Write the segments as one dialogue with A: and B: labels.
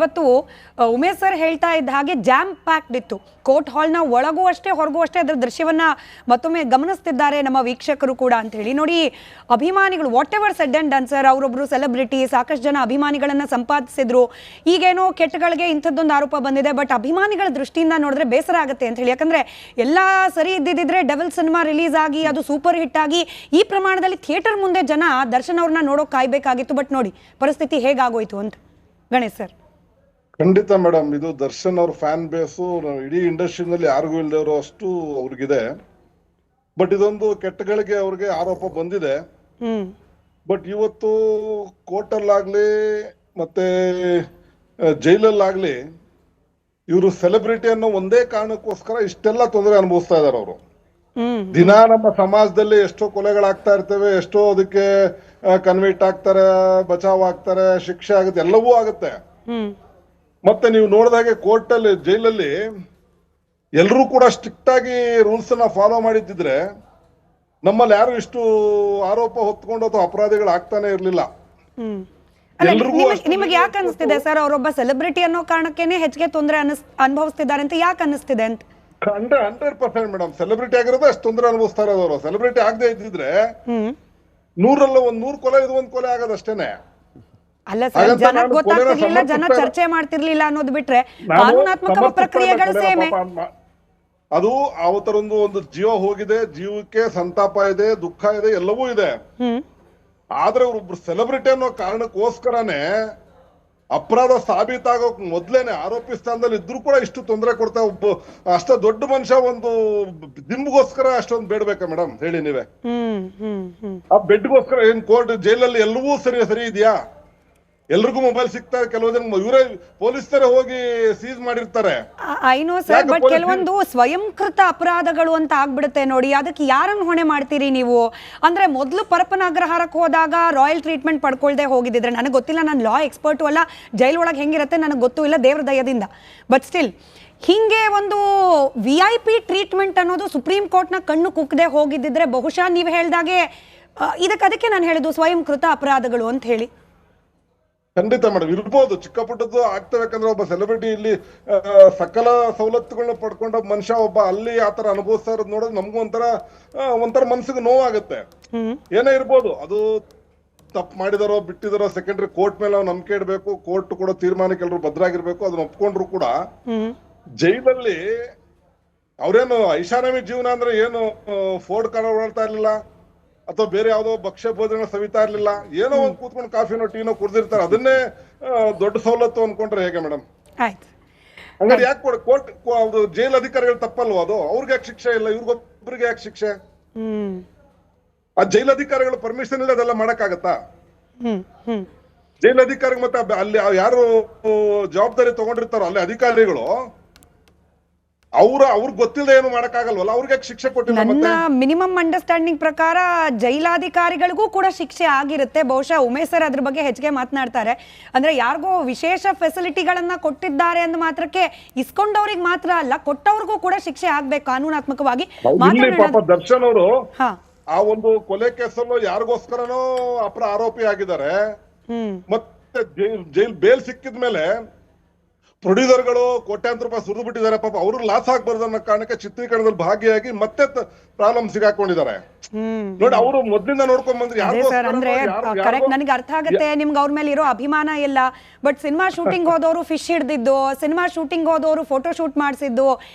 A: ಇವತ್ತು ಉಮೇಶ್ ಸರ್ ಹೇಳ್ತಾ ಇದ್ದ ಹಾಗೆ ಜಾಮ್ ಪ್ಯಾಕ್ಡ್ ಇತ್ತು. ಕೋರ್ಟ್ ಹಾಲ್ನ ಒಳಗೂ ಅಷ್ಟೇ ಹೊರಗೂ ಅಷ್ಟೇ ಅದರ ದೃಶ್ಯವನ್ನ ಮತ್ತೊಮ್ಮೆ ಗಮನಿಸ್ತಿದ್ದಾರೆ ನಮ್ಮ ವೀಕ್ಷಕರು ಕೂಡ ಅಂತ ಹೇಳಿ. ನೋಡಿ, ಅಭಿಮಾನಿಗಳು whatever said and done sir, ಅವರೊಬ್ರು ಸೆಲೆಬ್ರಿಟಿ, ಸಾಕಷ್ಟು ಜನ ಅಭಿಮಾನಿಗಳನ್ನ ಸಂಪಾದಿಸಿದ್ರು. ಈಗೇನೋ ಕೆಟ್ಟಗಳಿಗೆ ಇಂಥದ್ದೊಂದು ಆರೋಪ ಬಂದಿದೆ, ಬಟ್ ಅಭಿಮಾನಿಗಳ ದೃಷ್ಟಿಯಿಂದ ನೋಡಿದ್ರೆ ಬೇಸರ ಆಗುತ್ತೆ ಅಂತ ಹೇಳಿ. ಯಾಕಂದ್ರೆ ಎಲ್ಲ ಸರಿ ಇದ್ದಿದ್ರೆ ಡೆವಿಲ್ ಸಿನಿಮಾ ರಿಲೀಸ್ ಆಗಿ ಅದು ಸೂಪರ್ ಹಿಟ್ ಆಗಿ ಈ ಪ್ರಮಾಣದಲ್ಲಿ ಥಿಯೇಟರ್ ಮುಂದೆ ಜನ ದರ್ಶನ್ ಅವ್ರನ್ನ ನೋಡೋಕೆ ಕಾಯ್ಬೇಕಾಗಿತ್ತು. ಬಟ್ ನೋಡಿ ಪರಿಸ್ಥಿತಿ ಹೇಗಾಗೋಯ್ತು ಅಂತ. ಗಣೇಶ್ ಸರ್.
B: ಖಂಡಿತ ಮೇಡಮ್, ಇದು ದರ್ಶನ್ ಅವ್ರ ಫ್ಯಾನ್ ಬೇಸು ಇಡೀ ಇಂಡಸ್ಟ್ರಿನಲ್ಲಿ ಯಾರಿಗೂ ಇಲ್ಲದೆ ಅಷ್ಟು ಅವ್ರಿಗಿದೆ. ಬಟ್ ಇದೊಂದು ಕೆಟ್ಟಗಳಿಗೆ ಅವ್ರಿಗೆ ಆರೋಪ ಬಂದಿದೆ. ಬಟ್ ಇವತ್ತು ಕೋರ್ಟಲ್ಲಾಗ್ಲಿ ಮತ್ತೆ ಜೈಲಲ್ಲಾಗ್ಲಿ ಇವರು ಸೆಲೆಬ್ರಿಟಿ ಅನ್ನೋ ಒಂದೇ ಕಾರಣಕ್ಕೋಸ್ಕರ ಇಷ್ಟೆಲ್ಲ ತೊಂದರೆ ಅನುಭವಿಸ್ತಾ ಇದಾರೆ ಅವರು. ದಿನ ನಮ್ಮ ಸಮಾಜದಲ್ಲಿ ಎಷ್ಟೋ ಕೊಲೆಗಳಾಗ್ತಾ ಇರ್ತವೆ, ಎಷ್ಟೋ ಅದಕ್ಕೆ ಕನ್ವಿಕ್ಟ್ ಆಗ್ತಾರೆ, ಬಚಾವ್ ಆಗ್ತಾರೆ, ಶಿಕ್ಷೆ ಆಗುತ್ತೆ, ಎಲ್ಲವೂ ಆಗುತ್ತೆ. ಮತ್ತೆ ನೀವು ನೋಡಿದಾಗೆ ಕೋರ್ಟ್ ಅಲ್ಲಿ ಜೈಲಲ್ಲಿ ಎಲ್ಲರೂ ಕೂಡ ಸ್ಟ್ರಿಕ್ಟ್ ಆಗಿ ರೂಲ್ಸ್ ನ ಫಾಲೋ ಮಾಡಿದ್ದಿದ್ರೆ ನಮ್ಮಲ್ಲಿ ಯಾರು ಇಷ್ಟು ಆರೋಪ ಹೊತ್ಕೊಂಡು ಅಥವಾ ಅಪರಾಧಿಗಳು ಆಗ್ತಾನೆ ಇರ್ಲಿಲ್ಲ.
A: ನಿಮಗೆ ಯಾಕೆ ಅನಿಸ್ತಿದೆ ಸರ್ ಅವರೊಬ್ಬ ಸೆಲೆಬ್ರಿಟಿ ಅನ್ನೋ ಕಾರಣಕ್ಕೇನೆ ಹೆಚ್ಚಿಗೆ ತೊಂದರೆ ಅನುಭವಿಸ್ತಿದ್ದಾರೆ ಅಂತ ಯಾಕೆ ಅನಿಸ್ತಿದೆ ಅಂತ?
B: 100% ಮೇಡಮ್, ಸೆಲೆಬ್ರಿಟಿ ಆಗಿರೋದು ಅಷ್ಟು ತೊಂದರೆ ಅನುಭವಿಸ್ತಾ ಇರೋರು. ಸೆಲೆಬ್ರಿಟಿ ಆಗದೆ ಇದ್ದಿದ್ರೆ 100ರಲ್ಲಿ 100 ಕೊಲೆ ಇದು ಒಂದು ಕೊಲೆ ಆಗೋದಷ್ಟೇನೆ.
A: ಅಲ್ಲ ಸರ್, ಜನ ಗೊತ್ತಾಗ್ತಿರ್ಲಿಲ್ಲ, ಜನ ಚರ್ಚೆ ಮಾಡ್ತಿರ್ಲಿಲ್ಲ ಅನ್ನೋದು ಬಿಟ್ರೆ ಕಾನೂನಾತ್ಮಕ ಪ್ರಕ್ರಿಯೆಗಳು ಸೇಮೆ.
B: ಅದು ಅವತ್ತರೊಂದು ಜೀವ ಹೋಗಿದೆ, ಜೀವಕ್ಕೆ ಸಂತಾಪ ಇದೆ, ದುಃಖ ಇದೆ, ಎಲ್ಲವೂ ಇದೆ. ಆದ್ರೆ ಒಬ್ರು ಸೆಲೆಬ್ರಿಟಿ ಅನ್ನೋ ಕಾರಣಕ್ಕೋಸ್ಕರನೇ ಅಪರಾಧ ಸಾಬೀತಾಗೋಕ್ ಮೊದ್ಲೇನೆ ಆರೋಪಿ ಸ್ಥಾನದಲ್ಲಿ ಇದ್ರು ಕೂಡ ಇಷ್ಟು ತೊಂದರೆ ಕೊಡ್ತಾ ಅಷ್ಟ ದೊಡ್ಡ ಮನುಷ್ಯ ಒಂದು ದಿಂಬ್ಗೋಸ್ಕರ ಅಷ್ಟೊಂದು ಬೇಡ್ಬೇಕಾ ಮೇಡಮ್ ಹೇಳಿ ನೀವೇ? ಆ ಬೆಡ್ಗೋಸ್ಕರ ಏನ್ ಕೋರ್ಟ್ ಜೈಲಲ್ಲಿ ಎಲ್ಲವೂ ಸರಿ ಇದೆಯಾ? ಎಲ್ರಿಗೂ ಮೊಬೈಲ್ ಸಿಗ್ತಾರೆ, ಕೆಲವು ಜನ ಇವರೇ ಪೊಲೀಸರೇ ಹೋಗಿ ಸೀಸ್ ಮಾಡಿರ್ತಾರೆ.
A: ಐನೋ ಸರ್, ಬಟ್ ಕೆಲವೊಂದು ಸ್ವಯಂಕೃತ ಅಪರಾಧಗಳು ಅಂತ ಆಗ್ಬಿಡುತ್ತೆ ನೋಡಿ. ಅದಕ್ಕೆ ಯಾರನ್ನು ಹೊಣೆ ಮಾಡ್ತೀರಿ ನೀವು? ಅಂದ್ರೆ ಮೊದಲು ಪರಪ್ಪನ ಅಗ್ರಹಾರಕ್ಕೆ ಹೋದಾಗ ರಾಯಲ್ ಟ್ರೀಟ್ಮೆಂಟ್ ಪಡ್ಕೊಳ್ದೆ ಹೋಗಿದ್ರೆ, ನನಗೆ ಗೊತ್ತಿಲ್ಲ, ನಾನು ಲಾ ಎಕ್ಸ್ಪರ್ಟು ಅಲ್ಲ, ಜೈಲ್ ಒಳಗೆ ಹೆಂಗಿರುತ್ತೆ ನನಗೆ ಗೊತ್ತೂ ಇಲ್ಲ, ದೇವ್ರ ದಯದಿಂದ. ಬಟ್ ಸ್ಟಿಲ್ ಹಿಂಗೆ ಒಂದು VIP ಟ್ರೀಟ್ಮೆಂಟ್ ಅನ್ನೋದು ಸುಪ್ರೀಂ ಕೋರ್ಟ್ನ ಕಣ್ಣು ಕುಕ್ಕದೆ ಹೋಗಿದ್ದಿದ್ರೆ ಬಹುಶಃ ನೀವು ಹೇಳ್ದಾಗೆ ಅದಕ್ಕೆ ನಾನು ಹೇಳಿದ್ದು ಸ್ವಯಂಕೃತ ಅಪರಾಧಗಳು ಅಂತ ಹೇಳಿ.
B: ಖಂಡಿತ ಮೇಡಮ್, ಇರ್ಬೋದು, ಚಿಕ್ಕ ಪುಟ್ಟದ್ದು ಆಗ್ತಬೇಕಂದ್ರೆ ಒಬ್ಬ ಸೆಲೆಬ್ರಿಟಿ ಇಲ್ಲಿ ಸಕಲ ಸವಲತ್ತುಗಳನ್ನ ಪಡ್ಕೊಂಡ ಮನುಷ್ಯ ಒಬ್ಬ ಅಲ್ಲಿ ಆತರ ಅನುಭವಿಸ್ತಾ ಇರೋದು ನೋಡೋದು ನಮಗೂ ಒಂಥರ ಮನ್ಸಿಗೆ ನೋವಾಗುತ್ತೆ. ಏನೇ ಇರ್ಬೋದು, ಅದು ತಪ್ಪು ಮಾಡಿದಾರೋ ಬಿಟ್ಟಿದಾರೋ ಸೆಕೆಂಡ್ರಿ ಕೋರ್ಟ್ ಮೇಲೆ ನಾವು ನಂಬಿಕೆ ಇಡಬೇಕು. ಕೋರ್ಟ್ ಕೊಡೋ ತೀರ್ಮಾನಕ್ಕೆ ಎಲ್ಲರೂ ಭದ್ರಾಗಿರ್ಬೇಕು. ಅದನ್ನ ಒಪ್ಕೊಂಡ್ರು ಕೂಡ ಜೈಲಲ್ಲಿ ಅವ್ರೇನು ಐಷಾರಾಮಿ ಜೀವನ ಅಂದ್ರೆ ಏನು ಫೋರ್ಡ್ ಕಾರ್ ಓಡಾಡ್ತಾ ಇರ್ಲಿಲ್ಲ ಅಥವಾ ಬೇರೆ ಯಾವ್ದೋ ಭಕ್ಷ್ಯ ಭೋಜನ ಸವಿತಾ ಇರ್ಲಿಲ್ಲ. ಏನೋ ಒಂದು ಕೂತ್ಕೊಂಡು ಕಾಫಿನೋ ಟೀನೋ ಕುಡ್ದಿರ್ತಾರೆ, ಅದನ್ನೇ ದೊಡ್ಡ ಸವಲತ್ತು ಅನ್ಕೊಂಡ್ರೆ ಹೇಗೆ ಮೇಡಮ್? ಹಂಗಾರೆ ಯಾಕೆ ಕೋರ್ಟ್ ಜೈಲ್ ಅಧಿಕಾರಿಗಳು ತಪ್ಪಲ್ವ ಅದು? ಅವ್ರಿಗೆ ಯಾಕೆ ಶಿಕ್ಷೆ ಇಲ್ಲ, ಇವ್ರಿಗೊಬ್ಬರಿಗೆ ಯಾಕೆ ಶಿಕ್ಷೆ? ಆ ಜೈಲ್ ಅಧಿಕಾರಿಗಳು ಪರ್ಮಿಷನ್ ಇಲ್ಲ ಅದೆಲ್ಲ ಮಾಡಕ್ಕಾಗತ್ತಾ? ಜೈಲ್ ಅಧಿಕಾರಿ ಮತ್ತೆ ಅಲ್ಲಿ ಯಾರು ಜವಾಬ್ದಾರಿ ತಗೊಂಡಿರ್ತಾರೋ ಅಲ್ಲಿ ಅಧಿಕಾರಿಗಳು ಅವ್ರಿಗೆ ಗೊತ್ತಿಲ್ಲದೆ ಏನು ಮಾಡಕ್ಕಾಗಲ್ವಲ್ಲ, ಅವ್ರಿಗೆ ಶಿಕ್ಷೆ ಕೊಟ್ಟಿಲ್ಲ.
A: ನನ್ನ ಮಿನಿಮಮ್ ಅಂಡರ್ಸ್ಟ್ಯಾಂಡಿಂಗ್ ಪ್ರಕಾರ ಜೈಲಾಧಿಕಾರಿಗಳಿಗೂ ಕೂಡ ಶಿಕ್ಷೆ ಆಗಿರುತ್ತೆ. ಬಹುಶಃ ಉಮೇಶ್ ಸರ್ ಅದ್ರ ಬಗ್ಗೆ ಹೆಚ್ಚಿಗೆ ಮಾತನಾಡ್ತಾರೆ. ಅಂದ್ರೆ ಯಾರಿಗೋ ವಿಶೇಷ ಫೆಸಿಲಿಟಿಗಳನ್ನ ಕೊಟ್ಟಿದ್ದಾರೆ ಅಂದ ಮಾತ್ರಕ್ಕೆ ಇಸ್ಕೊಂಡವ್ರಿಗೆ ಮಾತ್ರ ಅಲ್ಲ, ಕೊಟ್ಟವ್ರಿಗೂ ಕೂಡ ಶಿಕ್ಷೆ ಆಗ್ಬೇಕು ಕಾನೂನಾತ್ಮಕವಾಗಿ.
B: ದರ್ಶನ್ ಅವರು ಆ ಒಂದು ಕೊಲೆ ಕೇಸಲ್ಲೂ ಯಾರಿಗೋಸ್ಕರನೋ ಆರೋಪಿ ಆಗಿದ್ದಾರೆ. ಮತ್ತೆ ಜೈಲ್ ಬೇಲ್ ಸಿಕ್ಕಿದ್ಮೇಲೆ ಪ್ರೊಡ್ಯೂಸರ್ಗಳು ಕೋಟ್ಯಾಂತರ ರೂಪಾಯಿ ಸುರಿದು ಬಿಟ್ಟಿದ್ದಾರೆ. ಪಾಪ ಅವರು ಲಾಸ್ ಆಗ್ಬಾರ್ದು ಅನ್ನೋ ಕಾರಣಕ್ಕೆ ಚಿತ್ರೀಕರಣದಲ್ಲಿ ಭಾಗಿಯಾಗಿ ಮತ್ತೆ ಪ್ರಾಬ್ಲಮ್ ಸಿಗಾಕೊಂಡಿದ್ದಾರೆ ನೋಡಿ. ಅವರು ಮೊದ್ಲಿಂದ ನೋಡ್ಕೊಂಡ್ ಬಂದ್ರೆ
A: ಕರೆಕ್ಟ್, ನನಗೆ ಅರ್ಥ ಆಗುತ್ತೆ ನಿಮ್ಗೆ ಅವ್ರ ಮೇಲೆ ಇರೋ ಅಭಿಮಾನ ಎಲ್ಲ. ಬಟ್ ಸಿನಿಮಾ ಶೂಟಿಂಗ್ ಹೋದವರು ಫಿಶ್ ಹಿಡ್ದಿದ್ದು, ಸಿನಿಮಾ ಶೂಟಿಂಗ್ ಹೋದವರು ಫೋಟೋ ಶೂಟ್ ಮಾಡಿಸಿದ್ದು,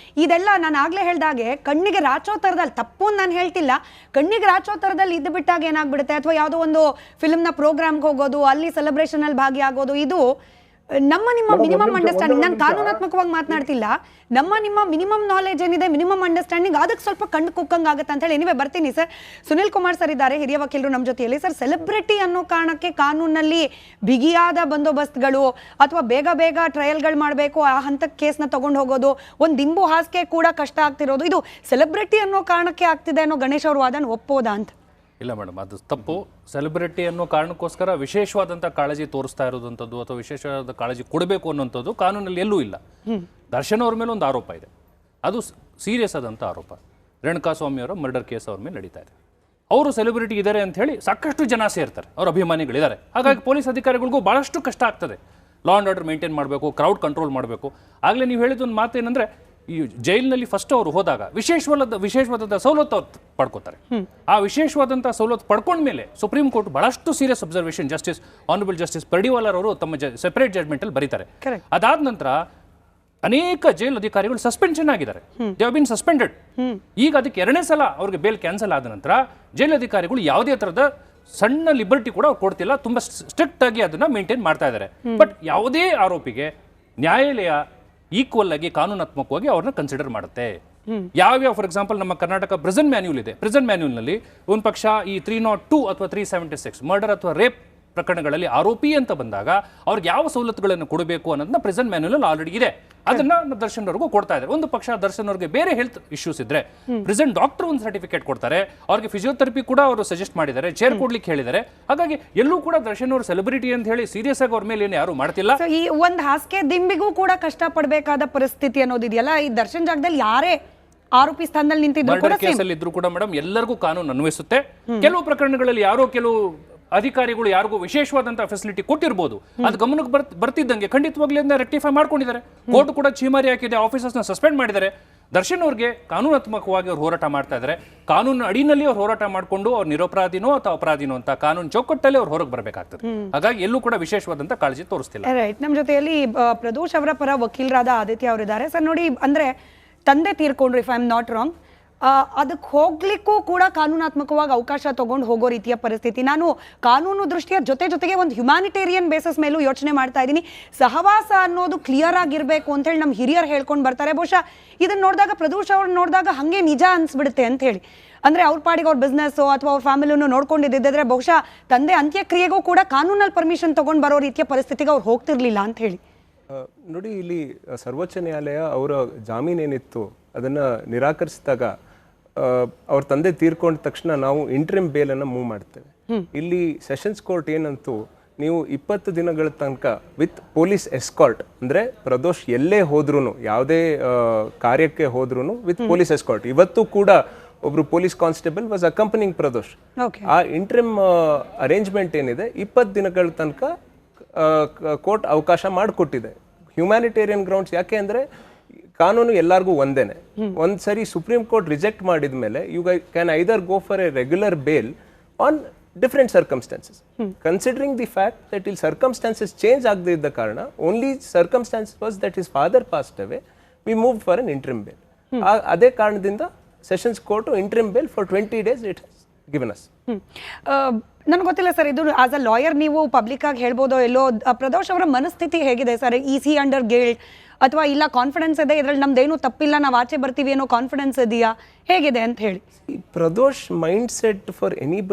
A: ಇದೆಲ್ಲ ನಾನು ಆಗ್ಲೇ ಹೇಳ್ದಾಗೆ ಕಣ್ಣಿಗೆ ರಾಚೋ ತರದಲ್ಲಿ, ತಪ್ಪು ನಾನು ಹೇಳ್ತಿಲ್ಲ, ಕಣ್ಣಿಗೆ ರಾಚೋ ತರದಲ್ಲಿ ಇದ್ದು ಬಿಟ್ಟಾಗ ಏನಾಗ್ಬಿಡುತ್ತೆ, ಅಥವಾ ಯಾವುದೋ ಒಂದು ಫಿಲ್ಮ್ನ ಪ್ರೋಗ್ರಾಮ್ಗೆ ಹೋಗೋದು, ಅಲ್ಲಿ ಸೆಲೆಬ್ರೇಷನ್ ಅಲ್ಲಿ ಭಾಗಿಯಾಗೋದು, ಇದು ನಿಮ್ಮ ಮಿನಿಮಮ್ ಅಂಡರ್ಸ್ಟ್ಯಾಂಡಿಂಗ್. ನಾನು ಕಾನೂನಾತ್ಮಕವಾಗಿ ಮಾತನಾಡ್ತಿಲ್ಲ, ನಿಮ್ಮ ಮಿನಿಮಮ್ ನಾಲೆಜ್ ಏನಿದೆ, ಮಿನಿಮಮ್ ಅಂಡರ್ಸ್ಟ್ಯಾಂಡಿಂಗ್, ಅದಕ್ಕೆ ಸ್ವಲ್ಪ ಕಣ್ಣು ಕುಕ್ಕಂಗ್ ಆಗುತ್ತೆ ಅಂತ ಹೇಳಿ. ಎನಿವೆ ಬರ್ತೀನಿ ಸರ್. ಸುನಿಲ್ ಕುಮಾರ್ ಸರ್ ಇದ್ದಾರೆ, ಹಿರಿಯ ವಕೀಲರು ನಮ್ಮ ಜೊತೆಯಲ್ಲಿ. ಸರ್, ಸೆಲೆಬ್ರಿಟಿ ಅನ್ನೋ ಕಾರಣಕ್ಕೆ ಕಾನೂನಲ್ಲಿ ಬಿಗಿಯಾದ ಬಂದೋಬಸ್ತ್ಗಳು ಅಥವಾ ಬೇಗ ಟ್ರಯಲ್ಗಳು ಮಾಡಬೇಕು, ಆ ಹಂತಕ್ಕೆ ಕೇಸ್ನ ತಗೊಂಡು ಹೋಗೋದು, ಒಂದು ದಿಂಬು ಹಾಸಿಗೆ ಕೂಡ ಕಷ್ಟ ಆಗ್ತಿರೋದು, ಇದು ಸೆಲೆಬ್ರಿಟಿ ಅನ್ನೋ ಕಾರಣಕ್ಕೆ ಆಗ್ತಿದೆ ಅನ್ನೋ ಗಣೇಶ್ ಅವ್ರ ವಾದನ ಒಪ್ಪೋದಾ ಅಂತ?
C: ಇಲ್ಲ ಮೇಡಮ್, ಅದು ತಪ್ಪು. ಸೆಲೆಬ್ರಿಟಿ ಅನ್ನೋ ಕಾರಣಕ್ಕೋಸ್ಕರ ವಿಶೇಷವಾದಂಥ ಕಾಳಜಿ ತೋರಿಸ್ತಾ ಇರೋದಂಥದ್ದು ಅಥವಾ ವಿಶೇಷವಾದ ಕಾಳಜಿ ಕೊಡಬೇಕು ಅನ್ನೋಂಥದ್ದು ಕಾನೂನಲ್ಲಿ ಎಲ್ಲೂ ಇಲ್ಲ. ದರ್ಶನ್ ಅವ್ರ ಮೇಲೆ ಒಂದು ಆರೋಪ ಇದೆ, ಅದು ಸೀರಿಯಸ್ ಆದಂಥ ಆರೋಪ. ರೇಣುಕಾಸ್ವಾಮಿ ಅವರ ಮರ್ಡರ್ ಕೇಸ್ ಅವ್ರ ಮೇಲೆ ನಡೀತಾ ಇದೆ. ಅವರು ಸೆಲೆಬ್ರಿಟಿ ಇದ್ದಾರೆ ಅಂತ ಹೇಳಿ ಸಾಕಷ್ಟು ಜನ ಸೇರ್ತಾರೆ, ಅವ್ರ ಅಭಿಮಾನಿಗಳಿದ್ದಾರೆ. ಹಾಗಾಗಿ ಪೊಲೀಸ್ ಅಧಿಕಾರಿಗಳಿಗೂ ಭಾಳಷ್ಟು ಕಷ್ಟ ಆಗ್ತದೆ. ಲಾ ಆ್ಯಂಡ್ ಆರ್ಡರ್ ಮೇಂಟೈನ್ ಮಾಡಬೇಕು, ಕ್ರೌಡ್ ಕಂಟ್ರೋಲ್ ಮಾಡಬೇಕು. ಆಗಲೇ ನೀವು ಹೇಳಿದ ಒಂದು ಮಾತು ಏನಂದರೆ, ಈ ಜೈಲಿನಲ್ಲಿ ಫಸ್ಟ್ ಅವರು ಹೋದಾಗ ವಿಶೇಷವಾದ ಸವಲತ್ತು ಅವ್ರು ಪಡ್ಕೋತಾರೆ. ಆ ವಿಶೇಷವಾದಂಥ ಸವಲತ್ತು ಪಡ್ಕೊಂಡ್ಮೇಲೆ ಸುಪ್ರೀಂ ಕೋರ್ಟ್ ಬಹಳಷ್ಟು ಸೀರಿಯಸ್ ಅಬ್ಸರ್ವೇಷನ್ ಆನರಬಲ್ ಜಸ್ಟಿಸ್ ಪರ್ಡಿವಾಲರ್ ಅವರು ತಮ್ಮ ಸೆಪರೇಟ್ ಜಡ್ಮೆಂಟಲ್ಲಿ ಬರೀತಾರೆ. ಅದಾದ ನಂತರ ಅನೇಕ ಜೈಲ್ ಅಧಿಕಾರಿಗಳು ಸಸ್ಪೆನ್ಷನ್ ಆಗಿದ್ದಾರೆ, ದೇ ಹ್ಯಾವ್ ಬೀನ್ ಸಸ್ಪೆಂಡೆಡ್. ಈಗ ಅದಕ್ಕೆ 2ನೇ ಸಲ ಅವ್ರಿಗೆ ಬೇಲ್ ಕ್ಯಾನ್ಸಲ್ ಆದ ನಂತರ ಜೈಲ್ ಅಧಿಕಾರಿಗಳು ಯಾವುದೇ ಥರದ ಸಣ್ಣ ಲಿಬರ್ಟಿ ಕೂಡ ಅವ್ರು ಕೊಡ್ತಿಲ್ಲ, ತುಂಬಾ ಸ್ಟ್ರಿಕ್ಟ್ ಆಗಿ ಅದನ್ನ ಮೇಂಟೈನ್ ಮಾಡ್ತಾ ಇದ್ದಾರೆ. ಬಟ್ ಯಾವುದೇ ಆರೋಪಿಗೆ ನ್ಯಾಯಾಲಯ ಈಕ್ವಲ್ ಆಗಿ ಕಾನೂನಾತ್ಮಕವಾಗಿ ಅವ್ರನ್ನ ಕನ್ಸಿಡರ್ ಮಾಡುತ್ತೆ. ಯಾವ್ಯಾವ, ಫಾರ್ ಎಕ್ಸಾಂಪಲ್ ನಮ್ಮ ಕರ್ನಾಟಕ ಪ್ರಿಸನ್ ಮ್ಯಾನ್ಯೂಲ್ ಇದೆ. ಪ್ರಿಸನ್ ಮ್ಯಾನ್ಯೂಲ್ನಲ್ಲಿ ಒಂದು ಪಕ್ಷ ಈ 302 ಅಥವಾ 376 ಮರ್ಡರ್ ಅಥವಾ ರೇಪ್ ಪ್ರಕರಣಗಳಲ್ಲಿ ಆರೋಪಿ ಅಂತ ಬಂದಾಗ ಅವ್ರಿಗೆ ಯಾವ ಸವಲತ್ತುಗಳನ್ನು ಕೊಡಬೇಕು ಅನ್ನೋದನ್ನ ಪ್ರಿಸನ್ ಮ್ಯಾನ್ಯೂಲ್ ಆಲ್ರೆಡಿ ಇದೆ. ಅದನ್ನ ದರ್ಶನ್ ಅವ್ರಿಗೂ ಕೊಡ್ತಾ ಇದ್ದಾರೆ. ಒಂದು ಪಕ್ಷ ದರ್ಶನ್ ಅವ್ರಿಗೆ ಬೇರೆ ಹೆಲ್ತ್ ಇಶ್ಯೂಸ್ ಇದ್ರೆ ಪ್ರಿಸನ್ ಡಾಕ್ಟರ್ ಒಂದು ಸರ್ಟಿಫಿಕೇಟ್ ಕೊಡ್ತಾರೆ, ಅವ್ರಿಗೆ ಫಿಸಿಯೋಥೆರಪಿ ಕೂಡ ಅವರು ಸಜೆಸ್ಟ್ ಮಾಡಿದ್ದಾರೆ, ಚೇರ್ ಕೊಡ್ಲಿಕ್ಕೆ ಹೇಳಿದ್ದಾರೆ. ಹಾಗಾಗಿ ಎಲ್ಲೂ ಕೂಡ ದರ್ಶನ್ ಅವರು ಸೆಲೆಬ್ರಿಟಿ ಅಂತ ಹೇಳಿ ಸೀರಿಯಸ್ ಆಗಿ ಅವ್ರ ಮೇಲೆ ಏನು ಯಾರು ಮಾಡ್ತಿಲ್ಲ.
A: ಈ ಒಂದು ಹಾಸಿಗೆ ದಿಂಬಿಗೂ ಕೂಡ ಕಷ್ಟ ಪಡಬೇಕಾದ ಪರಿಸ್ಥಿತಿ ಅನ್ನೋದಿದೆಯಲ್ಲ, ಈ ದರ್ಶನ್ ಜಾಗದಲ್ಲಿ ಯಾರೇ ಆರೋಪಿ ಸ್ಥಾನದಲ್ಲಿ ನಿಂತಿದ್ರು ಕೂಡ
C: ಕೇಸಲ್ಲಿ ಇದ್ರು ಕೂಡ ಮೇಡಮ್ ಎಲ್ಲರಿಗೂ ಕಾನೂನು ಅನ್ವಯಿಸುತ್ತೆ. ಕೆಲವು ಪ್ರಕರಣಗಳಲ್ಲಿ ಯಾರೋ ಕೆಲವು ಅಧಿಕಾರಿಗಳು ಯಾರಿಗೂ ವಿಶೇಷವಾದಂತಹ ಫೆಸಿಲಿಟಿ ಕೊಟ್ಟಿರಬಹುದು, ಅದು ಗಮನಕ್ಕೆ ಬರ್ತಿದ್ದಂಗೆ ಖಂಡಿತವಾಗ್ಲೂ ಅದನ್ನ ರೆಕ್ಟಿಫೈ ಮಾಡ್ಕೊಂಡಿದ್ದಾರೆ. ಕೋರ್ಟ್ ಕೂಡ ಚೀಮಾರಿ ಹಾಕಿದೆ, ಆಫೀಸರ್ಸ್ನ ಸಸ್ಪೆಂಡ್ ಮಾಡಿದ್ದಾರೆ. ದರ್ಶನ್ ಅವ್ರಿಗೆ ಕಾನೂನಾತ್ಮಕವಾಗಿ ಅವ್ರು ಹೋರಾಟ ಮಾಡ್ತಾ ಇದ್ದಾರೆ. ಕಾನೂನು ಅಡಿನಲ್ಲಿ ಅವ್ರು ಹೋರಾಟ ಮಾಡಿಕೊಂಡು ಅವ್ರು ನಿರಪರಾಧಿನೋ ಅಥವಾ ಅಪರಾಧಿನೋ ಅಂತ ಕಾನೂನು ಚೌಕಟ್ಟಲ್ಲಿ ಅವ್ರು ಹೊರಗೆ ಬರಬೇಕಾಗ್ತದೆ. ಹಾಗಾಗಿ ಎಲ್ಲೂ ಕೂಡ ವಿಶೇಷವಾದಂತ ಕಾಳಜಿ ತೋರಿಸ್ತಿಲ್ಲ.
A: ರೈಟ್. ನಮ್ಮ ಜೊತೆಯಲ್ಲಿ ಪ್ರದೋಷ್ ಅವರ ಪರ ವಕೀಲರಾದ ಆದಿತ್ಯ ಅವರಿದ್ದಾರೆ. ಸರ್ ನೋಡಿ, ಅಂದ್ರೆ ತಂದೆ ತೀರ್ಕೊಂಡ್ರು, if I am not wrong, ಅದಕ್ಕೆ ಹೋಗ್ಲಿಕ್ಕೂ ಕೂಡ ಕಾನೂನಾತ್ಮಕವಾಗಿ ಅವಕಾಶ ತಗೊಂಡು ಹೋಗೋ ರೀತಿಯ ಪರಿಸ್ಥಿತಿ. ನಾನು ಕಾನೂನು ದೃಷ್ಟಿಯ ಜೊತೆಗೆ ಒಂದು ಹ್ಯುಮ್ಯಾನಿಟೇರಿಯನ್ ಬೇಸಿಸ್ ಮೇಲೂ ಯೋಚನೆ ಮಾಡ್ತಾ ಇದ್ದೀನಿ. ಸಹವಾಸ ಅನ್ನೋದು ಕ್ಲಿಯರ್ ಆಗಿರ್ಬೇಕು ಅಂತ ಹೇಳಿ ನಮ್ಮ ಹಿರಿಯರು ಹೇಳ್ಕೊಂಡು ಬರ್ತಾರೆ. ಬಹುಶಃ ಇದನ್ನ ನೋಡಿದಾಗ, ಪ್ರದೋಷ್ ಅವ್ರನ್ನ ನೋಡಿದಾಗ ಹಂಗೆ ನಿಜ ಅನ್ಸ್ಬಿಡುತ್ತೆ ಅಂತ ಹೇಳಿ. ಅಂದ್ರೆ ಅವ್ರ ಪಾಡಿಗೆ ಅವ್ರ ಬಿಸ್ನೆಸ್ ಅಥವಾ ಅವ್ರ ಫ್ಯಾಮಿಲಿಯನ್ನು ನೋಡ್ಕೊಂಡಿದ್ದಿದ್ರೆ ಬಹುಶಃ ತಂದೆ ಅಂತ್ಯಕ್ರಿಯೆಗೂ ಕೂಡ ಕಾನೂನಲ್ಲಿ ಪರ್ಮಿಷನ್ ತಗೊಂಡು ಬರೋ ರೀತಿಯ ಪರಿಸ್ಥಿತಿಗೆ ಅವ್ರು ಹೋಗ್ತಿರ್ಲಿಲ್ಲ ಅಂತ ಹೇಳಿ.
D: ನೋಡಿ, ಇಲ್ಲಿ ಸರ್ವೋಚ್ಚ ನ್ಯಾಯಾಲಯ ಅವರ ಜಾಮೀನೇನಿತ್ತು ಅದನ್ನು ನಿರಾಕರಿಸಿದಾಗ ಅವ್ರ ತಂದೆ ತೀರ್ಕೊಂಡ ತಕ್ಷಣ ನಾವು ಇಂಟ್ರಿಮ್ ಬೇಲನ್ನು ಮೂವ್ ಮಾಡ್ತೇವೆ. ಇಲ್ಲಿ ಸೆಷನ್ಸ್ ಕೋರ್ಟ್ ಏನಂತೂ, ನೀವು 20 ದಿನಗಳ ತನಕ ವಿತ್ ಪೊಲೀಸ್ ಎಸ್ಕಾರ್ಟ್, ಅಂದರೆ ಪ್ರದೋಷ್ ಎಲ್ಲೇ ಹೋದ್ರೂ, ಯಾವುದೇ ಕಾರ್ಯಕ್ಕೆ ಹೋದ್ರೂ ವಿತ್ ಪೊಲೀಸ್ ಎಸ್ಕಾರ್ಟ್. ಇವತ್ತು ಕೂಡ ಒಬ್ರು ಪೊಲೀಸ್ ಕಾನ್ಸ್ಟೇಬಲ್ ವಾಸ್ ಅಕಂಪನಿಂಗ್ ಪ್ರದೋಷ್. ಆ ಇಂಟ್ರಿಮ್ ಅರೇಂಜ್ಮೆಂಟ್ ಏನಿದೆ 20 ದಿನಗಳ ತನಕ ಕೋರ್ಟ್ ಅವಕಾಶ ಮಾಡಿಕೊಟ್ಟಿದೆ. Humanitarian grounds. ಯಾಕೆ ಅಂದರೆ ಕಾನೂನು ಎಲ್ಲರಿಗೂ ಒಂದೇನೆ. ಒಂದ್ಸರಿ ಸುಪ್ರೀಂ ಕೋರ್ಟ್ ರಿಜೆಕ್ಟ್ ಮಾಡಿದ ಮೇಲೆ you can either go for a regular bail on different circumstances. Considering the fact that ಇಲ್ಲಿ ಸರ್ಕಮ್ಸ್ಟಾನ್ಸಸ್ ಚೇಂಜ್ ಆಗದೇ ಇದ್ದ ಕಾರಣ, only circumstance was that his father passed away, we move for an interim bail. ಅದೇ ಕಾರಣದಿಂದ sessions court interim bail for 20 days it has given us.
A: ನನಗೆ ಗೊತ್ತಿಲ್ಲ sir, ಇದು as a lawyer ನೀವು ಪಬ್ಲಿಕ್ ಆಗಿ ಹೇಳ್ಬೋದೋ ಎಲ್ಲೋ, ಪ್ರದೋಷ್ ಅವರ ಮನಸ್ಥಿತಿ ಹೇಗಿದೆ ಸರ್? ಈಸಿ ಅಂಡರ್ ಗಿಲ್ಟ್ ಅಥವಾ ಇಲ್ಲ ಕಾನ್ಫಿಡೆನ್ಸ್ ಇದೆ, ಇದ್ರಲ್ಲಿ ನಮ್ದೇನು ತಪ್ಪಿಲ್ಲ, ನಾವು ಆಚೆ ಬರ್ತೀವಿ ಅನ್ನೋ ಕಾನ್ಫಿಡೆನ್ಸ್ ಇದೆಯಾ, ಹೇಗಿದೆ ಅಂತ ಹೇಳಿ?
D: Pradosh mind set for any